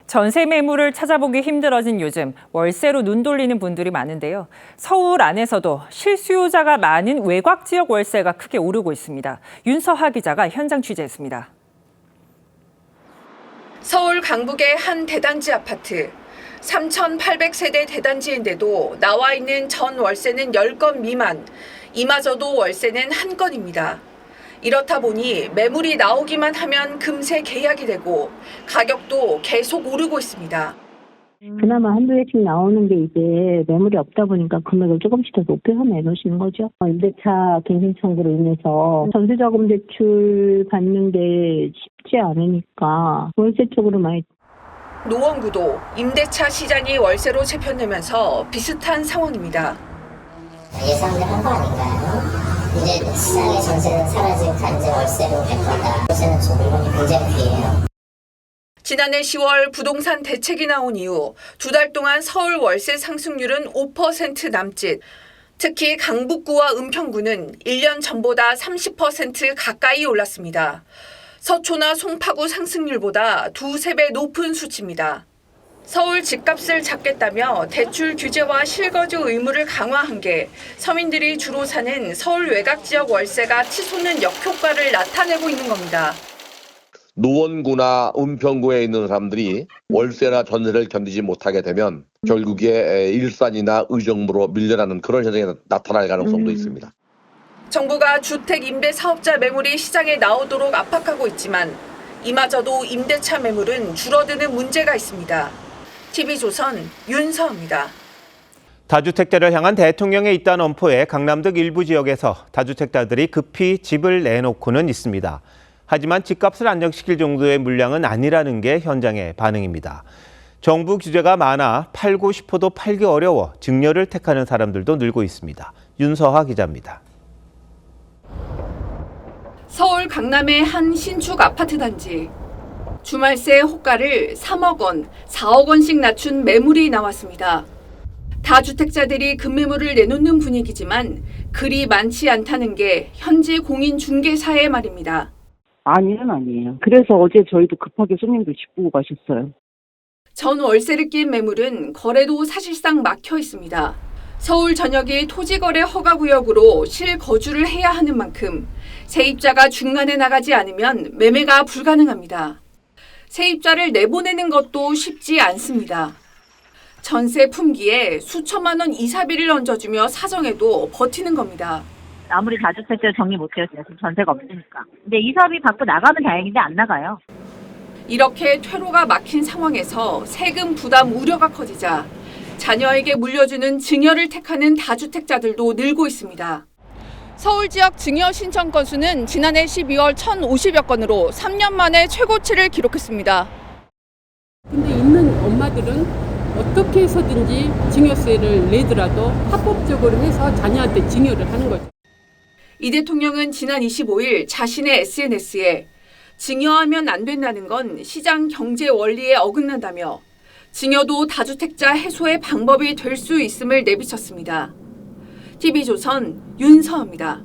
전세 매물을 찾아보기 힘들어진 요즘 월세로 눈 돌리는 분들이 많은데요. 서울 안에서도 실수요자가 많은 외곽 지역 월세가 크게 오르고 있습니다. 윤서하 기자가 현장 취재했습니다. 서울 강북의 한 대단지 아파트. 3,800세대 대단지인데도 나와 있는 전 월세는 10건 미만, 이마저도 월세는 한 건입니다. 이렇다 보니 매물이 나오기만 하면 금세 계약이 되고 가격도 계속 오르고 있습니다. 그나마 한두 개씩 나오는 게 이제 매물이 없다 보니까 금액을 조금씩 더 높여서 내놓으시는 거죠. 임대차 갱신 청구로 인해서 전세자금 대출 받는 게 쉽지 않으니까 월세 쪽으로 많이. 노원구도 임대차 시장이 월세로 재편되면서 비슷한 상황입니다. 예상을 한 거 아닌가요? 이제 시장의 전세는 사라지니까 이제 월세로 갈 거다. 월세는 좀 물건이 굉장히 귀해요. 지난해 10월 부동산 대책이 나온 이후 2달 동안 서울 월세 상승률은 5% 남짓. 특히 강북구와 은평구는 1년 전보다 30% 가까이 올랐습니다. 서초나 송파구 상승률보다 2~3배 높은 수치입니다. 서울 집값을 잡겠다며 대출 규제와 실거주 의무를 강화한 게 서민들이 주로 사는 서울 외곽 지역 월세가 치솟는 역효과를 나타내고 있는 겁니다. 노원구나 은평구에 있는 사람들이 월세나 전세를 견디지 못하게 되면 결국에 일산이나 의정부로 밀려나는 그런 현상이 나타날 가능성도 있습니다. 정부가 주택 임대 사업자 매물이 시장에 나오도록 압박하고 있지만 이마저도 임대차 매물은 줄어드는 문제가 있습니다. TV조선 윤서입니다. 다주택자를 향한 대통령의 이딴 엄포에 강남등 일부 지역에서 다주택자들이 급히 집을 내놓고는 있습니다. 하지만 집값을 안정시킬 정도의 물량은 아니라는 게 현장의 반응입니다. 정부 규제가 많아 팔고 싶어도 팔기 어려워 증여를 택하는 사람들도 늘고 있습니다. 윤서하 기자입니다. 서울 강남의 한 신축 아파트 단지. 주말세 호가를 3억 원, 4억 원씩 낮춘 매물이 나왔습니다. 다주택자들이 급매물을 내놓는 분위기지만 그리 많지 않다는 게 현지 공인중개사의 말입니다. 아니에요. 그래서 어제 저희도 급하게 손님들 집 보고 가셨어요. 전 월세를 낀 매물은 거래도 사실상 막혀 있습니다. 서울 전역이 토지거래 허가구역으로 실거주를 해야 하는 만큼 세입자가 중간에 나가지 않으면 매매가 불가능합니다. 세입자를 내보내는 것도 쉽지 않습니다. 전세 품기에 수천만 원 이사비를 얹어주며 사정해도 버티는 겁니다. 아무리 다주택자 정리 못해서 전세가 없으니까. 근데 이사비 받고 나가면 다행인데 안 나가요. 이렇게 퇴로가 막힌 상황에서 세금 부담 우려가 커지자 자녀에게 물려주는 증여를 택하는 다주택자들도 늘고 있습니다. 서울 지역 증여 신청 건수는 지난해 12월 1,050여 건으로 3년 만에 최고치를 기록했습니다. 근데 있는 엄마들은 어떻게 해서든지 증여세를 내더라도 합법적으로 해서 자녀한테 증여를 하는 거죠. 이 대통령은 지난 25일 자신의 SNS에 증여하면 안 된다는 건 시장 경제 원리에 어긋난다며 증여도 다주택자 해소의 방법이 될 수 있음을 내비쳤습니다. TV조선 윤서입니다.